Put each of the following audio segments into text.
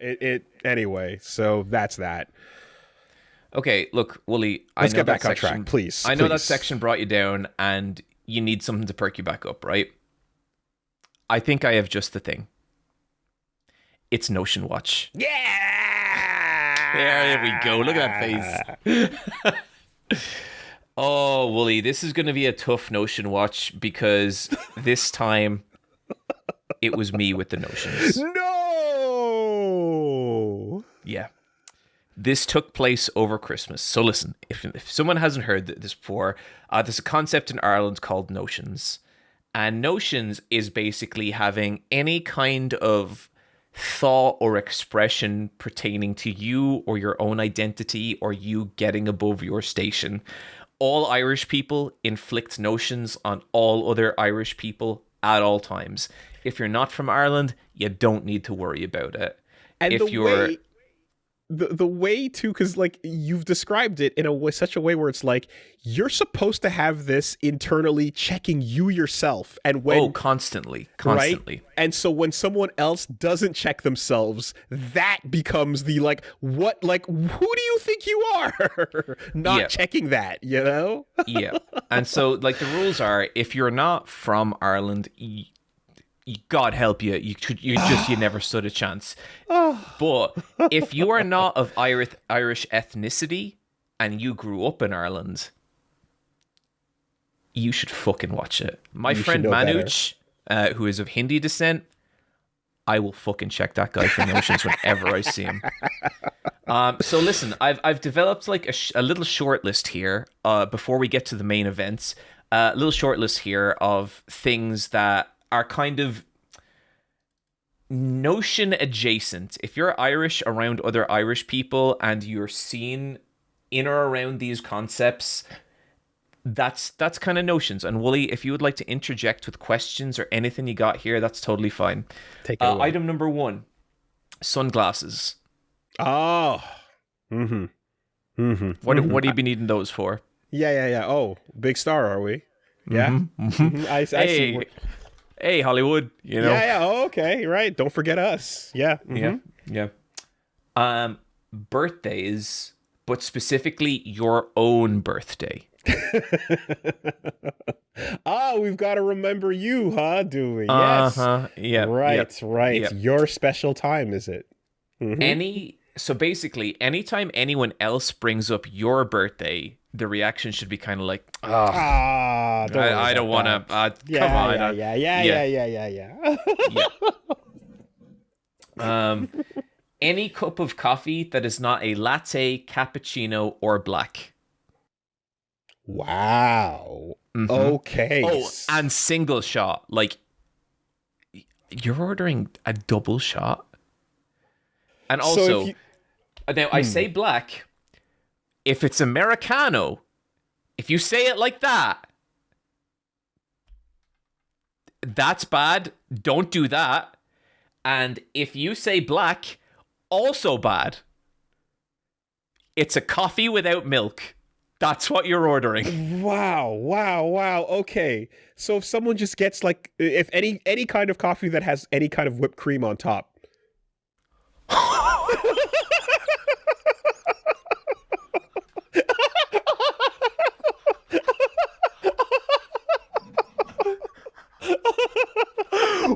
it anyway. So that's that. Okay, look, Wooly, Let's get back on track, please. I know that section brought you down and you need something to perk you back up, right? I think I have just the thing. It's Notion Watch. Yeah! There we go. Look at that face. Oh, Wooly, this is going to be a tough Notion Watch because this time it was me with the notions. No! Yeah. This took place over Christmas. So listen, if someone hasn't heard this before, there's a concept in Ireland called notions. And notions is basically having any kind of thought or expression pertaining to you or your own identity or you getting above your station. All Irish people inflict notions on all other Irish people at all times. If you're not from Ireland, you don't need to worry about it. And if you're... The way to, because like you've described it in a way, such a way where it's like you're supposed to have this internally checking you yourself, and when constantly, right? And so when someone else doesn't check themselves, that becomes the like what, like who do you think you are? Not checking that, you know? Yeah, and so like the rules are, if you're not from Ireland, God help you, you never stood a chance. But if you are not of Irish ethnicity and you grew up in Ireland, you should fucking watch it. My friend Manoj, who is of Hindi descent, I will fucking check that guy for notions whenever I see him. So listen, I've developed like a little short list here before we get to the main events. A little short list here of things that are kind of notion adjacent. If you're Irish around other Irish people and you're seen in or around these concepts, that's kind of notions. And Wooly, if you would like to interject with questions or anything you got here, that's totally fine. Take it away. Item number 1, sunglasses. Oh. Mm-hmm. Mm-hmm. What do you be needing those for? Yeah. Oh, big star, are we? Yeah. Mm-hmm. Mm-hmm. I see. Hey, Hollywood, you know. Yeah. Oh, okay, right. Don't forget us. Yeah. Mm-hmm. Yeah. Birthdays, but specifically your own birthday. We've got to remember you, huh? Do we? Yes. Yeah. Right. Yep. Your special time, is it? Mm-hmm. So basically, anytime anyone else brings up your birthday, the reaction should be kind of like, I don't want to. Come on. Yeah. Any cup of coffee that is not a latte, cappuccino, or black. Wow. Mm-hmm. Okay. Oh, and single shot. Like, you're ordering a double shot. And also, now I say black. If it's Americano, if you say it like that, that's bad. Don't do that. And if you say black, also bad. It's a coffee without milk. That's what you're ordering. Wow. Okay. So if someone just gets like, if any kind of coffee that has any kind of whipped cream on top.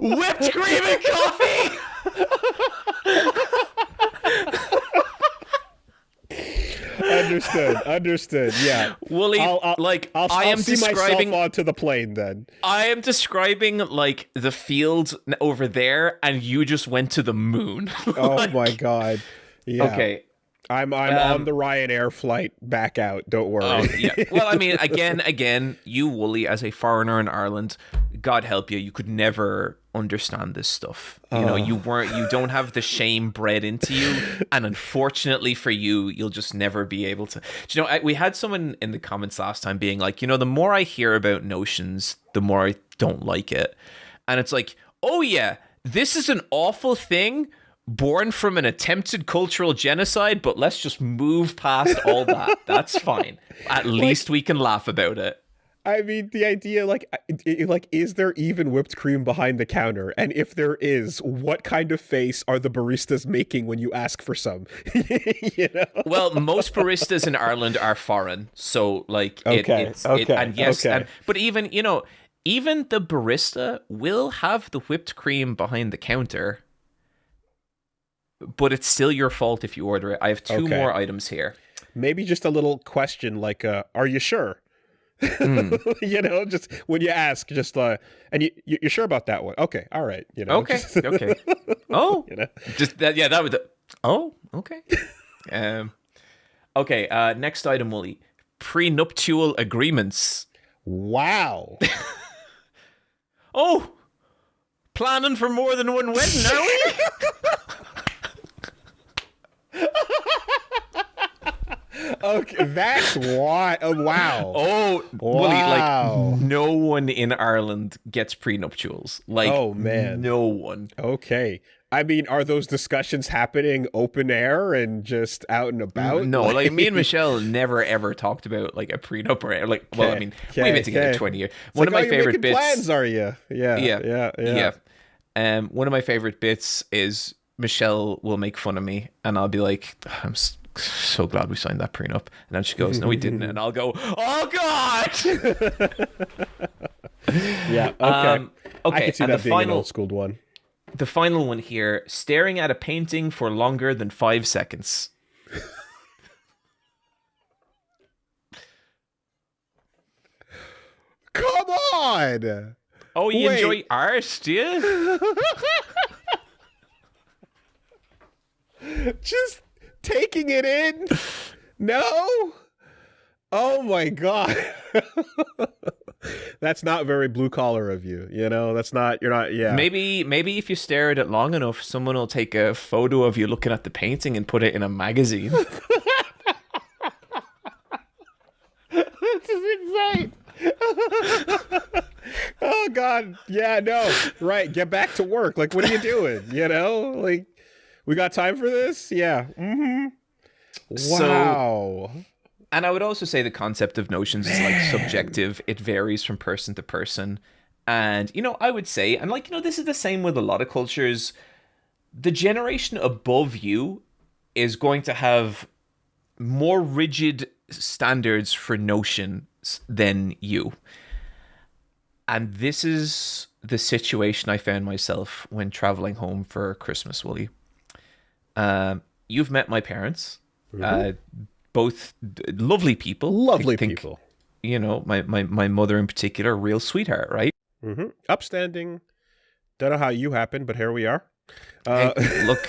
Whipped cream and coffee. Understood. Yeah. Wooly, I'll see myself onto the plane then. I am describing like the field over there, and you just went to the moon. Oh my God. Yeah. Okay. I'm on the Ryanair flight back out. Don't worry. Oh, yeah. Well, I mean, again, you, Wooly, as a foreigner in Ireland, God help you, you could never understand this stuff. You know, you don't have the shame bred into you, and unfortunately for you, you'll just never be able to. Do you know, we had someone in the comments last time being like, you know, the more I hear about notions, the more I don't like it, and it's like, oh yeah, this is an awful thing. Born from an attempted cultural genocide, but let's just move past all that. That's fine. At least we can laugh about it. I mean, the idea, like, is there even whipped cream behind the counter? And if there is, what kind of face are the baristas making when you ask for some? You know? Well, most baristas in Ireland are foreign, so like Okay, and yes, okay. but even even the barista will have the whipped cream behind the counter, but it's still your fault if you order it. I have two more items here. Maybe just a little question like, are you sure? You know, just when you ask, just and you're sure about that one? Okay, all right. You know, Okay, okay. Oh, you know, just that. Yeah, that would. Oh, okay. Okay. Next item, Wooly. Prenuptial agreements. wow. Oh, planning for more than one wedding, are we? Okay, that's why. Oh, wow. Oh, wow. Wooly, like no one in Ireland gets prenuptials. Like, oh man, no one. Okay. I mean, are those discussions happening open air and just out and about? No, like me and Michelle never ever talked about like a prenup or like. Well, I mean, we've been together 20 years. One of my favorite bits. Plans, are you? Yeah. One of my favorite bits is Michelle will make fun of me, and I'll be like, "I'm so glad we signed that prenup," and then she goes, "No, we didn't," and I'll go, "Oh God!" Yeah. Okay. Okay. I can see and that the being final, an old school one. The final one here: staring at a painting for longer than 5 seconds. Come on. Oh, you Wait. enjoy art, do you? Just taking it in? No? Oh my God. That's not very blue collar of you. You know, you're not, yeah. Maybe if you stare at it long enough, someone will take a photo of you looking at the painting and put it in a magazine. This is insane. Oh God. Yeah, no. Right. Get back to work. Like, what are you doing? You know, like, we got time for this? Yeah. Mm-hmm. Wow. And I would also say the concept of notions is like subjective. It varies from person to person. And, I would say, and like, this is the same with a lot of cultures. The generation above you is going to have more rigid standards for notions than you. And this is the situation I found myself when traveling home for Christmas, Willie. You've met my parents. Mm-hmm. Both lovely people. Lovely people. My mother in particular, real sweetheart, right? Mm-hmm. Upstanding. Don't know how you happened, but here we are. Hey, look,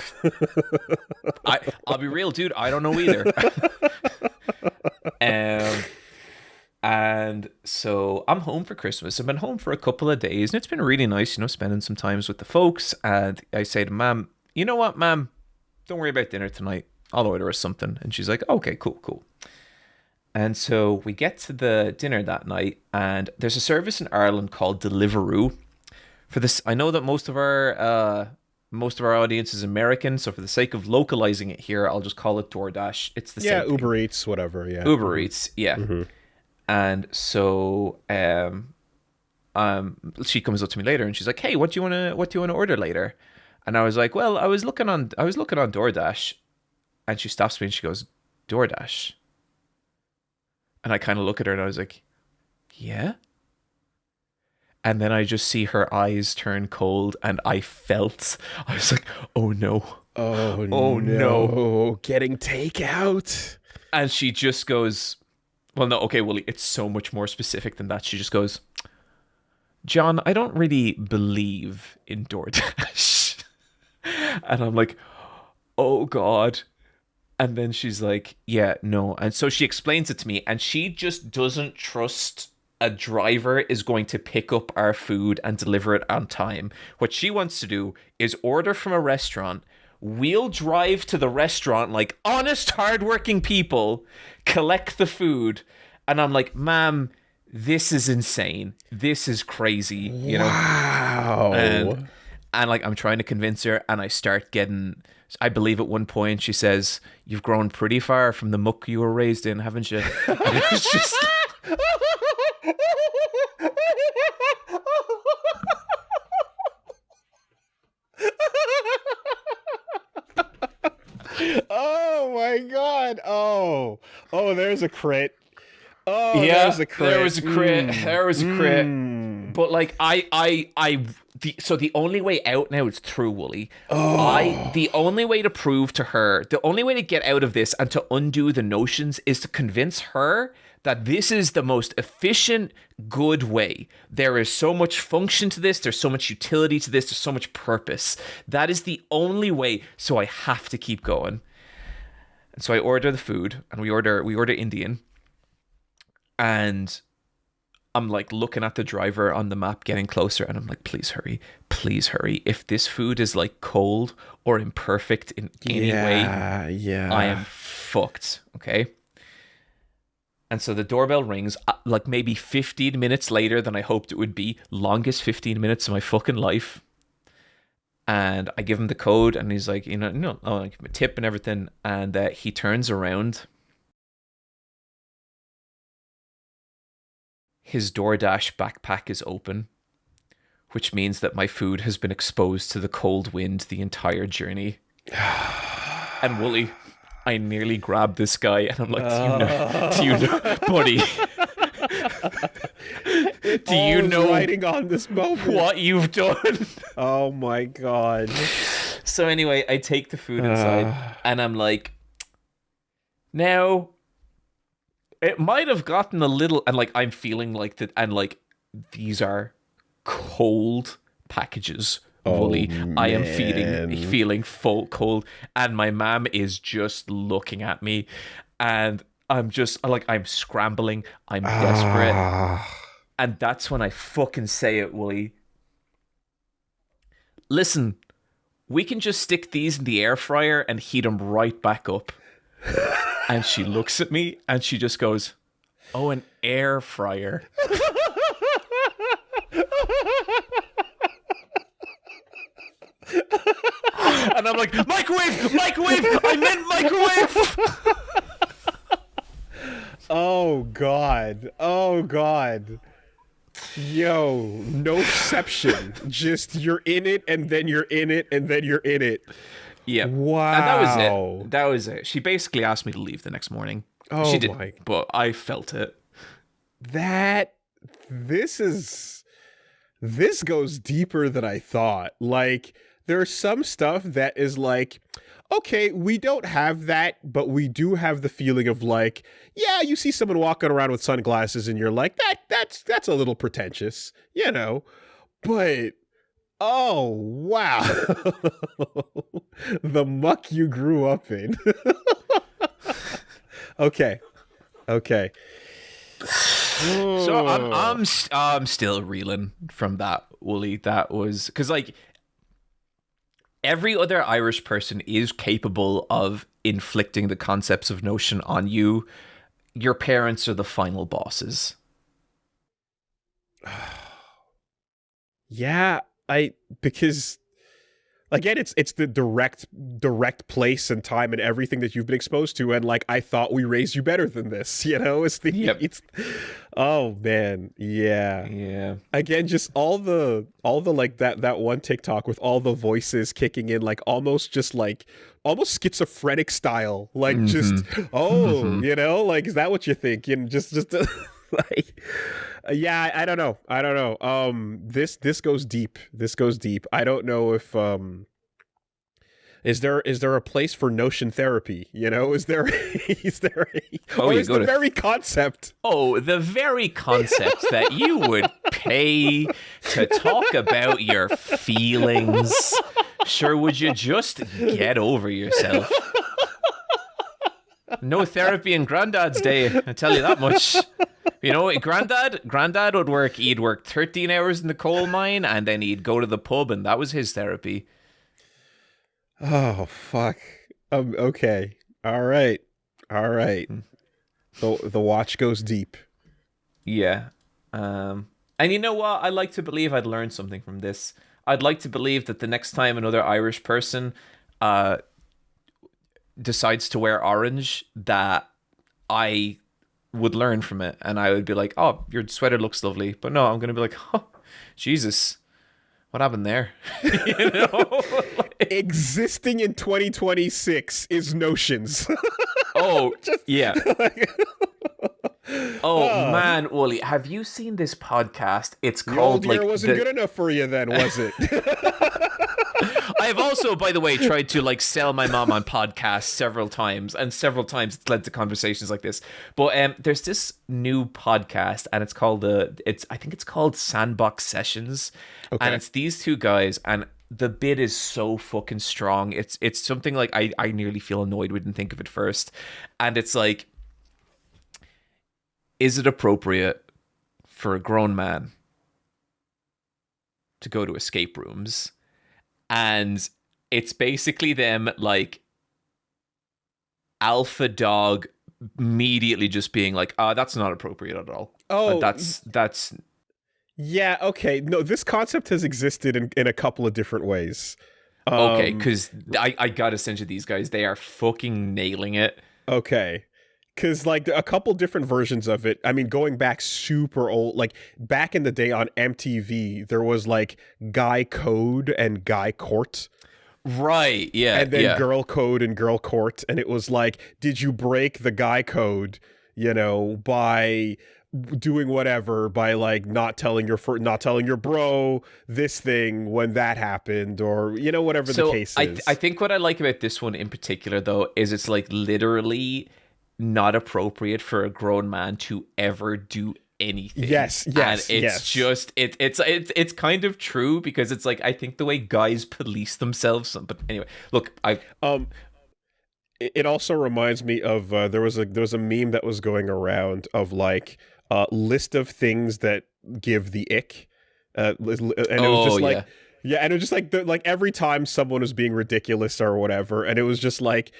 I'll be real, dude. I don't know either. And so I'm home for Christmas. I've been home for a couple of days, and it's been really nice, spending some time with the folks. And I say to Mom, "You know what, Mom? Don't worry about dinner tonight. I'll order us something." And she's like, "Okay, cool." And so we get to the dinner that night, and there's a service in Ireland called Deliveroo. For this, I know that most of our audience is American, so for the sake of localizing it here, I'll just call it DoorDash. It's the same thing. Uber Eats, whatever. Yeah, Uber Eats. Yeah. Mm-hmm. And so, she comes up to me later, and she's like, "Hey, what do you want to order later?" And I was like, "Well, I was looking on DoorDash." And she stops me and she goes, "DoorDash?" And I kind of look at her and I was like, "Yeah?" And then I just see her eyes turn cold, and I was like, "Oh no. Oh no. Getting takeout." And she just goes, "Well, no, okay, Willie, it's so much more specific than that." She just goes, "John, I don't really believe in DoorDash." And I'm like, "Oh God." And then she's like, "Yeah, no." And so she explains it to me, and she just doesn't trust a driver is going to pick up our food and deliver it on time. What she wants to do is order from a restaurant. We'll drive to the restaurant like honest, hardworking people, collect the food. And I'm like, "Ma'am, this is insane. This is crazy." Wow. And like, I'm trying to convince her, and I start getting, I believe at one point she says, "You've grown pretty far from the muck you were raised in, haven't you?" And it's just, Oh my god. Oh, there's a crit. Oh, Yeah, there's a crit. there was a crit. There was a crit. But like so the only way out now is through Wooly. The only way to prove to her, the only way to get out of this and to undo the notions is to convince her that this is the most efficient, good way. There is so much function to this. There's so much utility to this. There's so much purpose. That is the only way. So I have to keep going. And so I order the food, and we order Indian. And I'm like looking at the driver on the map, getting closer, and I'm like, please hurry. Please hurry. If this food is like cold or imperfect in any way, I am fucked. Okay. And so the doorbell rings like maybe 15 minutes later than I hoped it would be. Longest 15 minutes of my fucking life. And I give him the code, and he's like, I give him a tip and everything. And he turns around. His DoorDash backpack is open, which means that my food has been exposed to the cold wind the entire journey. And Wooly, I nearly grabbed this guy, and I'm like, do you know, buddy? Do you know writing on this moment what you've done? Oh my god. So anyway, I take the food inside, and I'm like, now, it might have gotten a little, and like I'm feeling like that, and like these are cold packages. Wooly, I am feeling full cold, and my mom is just looking at me, and I'm scrambling, I'm desperate, and that's when I fucking say it, Wooly. Listen, we can just stick these in the air fryer and heat them right back up. And she looks at me and she just goes, "Oh, an air fryer." And I'm like, microwave! I meant microwave! Oh god. Yo, noception. Just you're in it, and then you're in it, and then you're in it. Yeah. Wow. And that was it. She basically asked me to leave the next morning. Oh, she didn't, but I felt it. This goes deeper than I thought. Like, there's some stuff that is like, okay, we don't have that, but we do have the feeling of like, yeah, you see someone walking around with sunglasses and you're like, that's a little pretentious, but oh wow. The muck you grew up in. Okay. So I'm still reeling from that, Wooly. That was because like every other Irish person is capable of inflicting the concepts of notion on you. Your parents are the final bosses. Yeah, because again, it's the direct place and time and everything that you've been exposed to, and like I thought we raised you better than this, it's oh man, yeah. Again, just all the like that one TikTok with all the voices kicking in, like almost schizophrenic style, like just like, is that what you're thinking? Just like. Yeah, I don't know. This goes deep. I don't know if is there a place for notion therapy? Is there the very concept? Oh, the very concept that you would pay to talk about your feelings. Sure, would you just get over yourself? No therapy in Granddad's day, I tell you that much. Granddad would work. He'd work 13 hours in the coal mine, and then he'd go to the pub, and that was his therapy. Oh fuck. Okay. All right. The watch goes deep. Yeah. And you know what? I'd like to believe I'd learned something from this. I'd like to believe that the next time another Irish person decides to wear orange, that I would learn from it, and I would be like, "Oh, your sweater looks lovely," but no, I'm gonna be like, "Oh, Jesus, what happened there?" You know? Existing in 2026 is Notions. Oh, yeah. Like, Oh man, Wooly, have you seen this podcast? It's the called old year wasn't good enough for you then, was it? I have also, by the way, tried to like sell my mom on podcasts several times, and several times it's led to conversations like this. But there's this new podcast, and it's called I think it's called Sandbox Sessions, and it's these two guys, and the bit is so fucking strong. It's something like I nearly feel annoyed we didn't think of it first, and it's like, is it appropriate for a grown man to go to escape rooms? And it's basically them like alpha dog immediately just being like, that's not appropriate at all. Oh, that's yeah, okay. No, this concept has existed in a couple of different ways. Okay, because I gotta send you these guys. They are fucking nailing it. Okay. Because, like, a couple different versions of it. I mean, going back super old, like, back in the day on MTV, there was, like, Guy Code and Guy Court. Right, yeah. And then Girl Code and Girl Court. And it was like, did you break the Guy Code, you know, by doing whatever, by, like, not telling your bro this thing when that happened, or, you know, whatever the case is. I think what I like about this one in particular, though, is it's, like, literally not appropriate for a grown man to ever do anything. Yes, and it's just it's kind of true, because it's like, I think the way guys police themselves. But anyway, look, it also reminds me of there was a meme that was going around of like list of things that give the ick, and it was just like and it was just like every time someone was being ridiculous or whatever, and it was just like.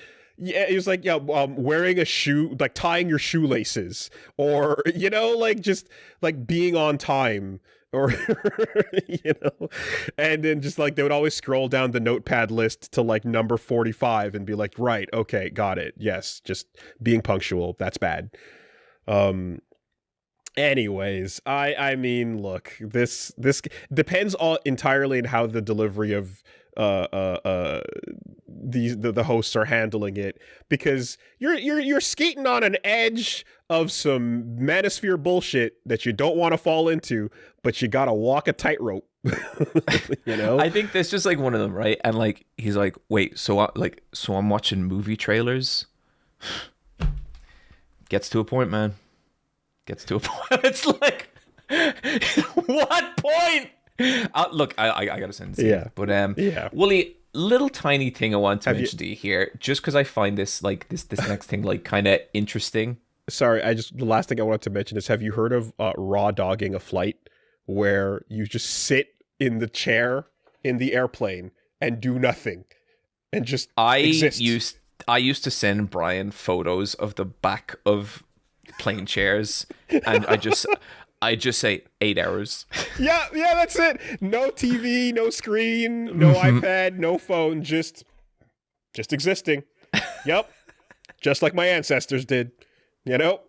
Yeah, it was like, wearing a shoe, like tying your shoelaces, or, you know, like just like being on time, or, you know, and then just like they would always scroll down the notepad list to like number 45 and be like, right, okay, got it. Yes, just being punctual. That's bad. Anyways, I mean, look, this depends all entirely on how the delivery of the hosts are handling it, because you're skating on an edge of some manosphere bullshit that you don't want to fall into, but you gotta walk a tightrope. You know, I think that's just like one of them, right? And like he's like, wait, so I'm watching movie trailers. Gets to a point, man. Gets to a point. It's like, what point? Look, I gotta send this. Yeah, but Wooly, little tiny thing I want to mention to you here, just because I find this like this next thing like kind of interesting. Sorry, the last thing I wanted to mention is, have you heard of raw dogging a flight, where you just sit in the chair in the airplane and do nothing and just exist? I used to send Brian photos of the back of plane chairs, and I just say 8 hours. Yeah, that's it. No TV, no screen, no iPad, no phone, just existing. Yep. Just like my ancestors did, you know?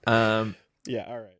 Yeah, all right.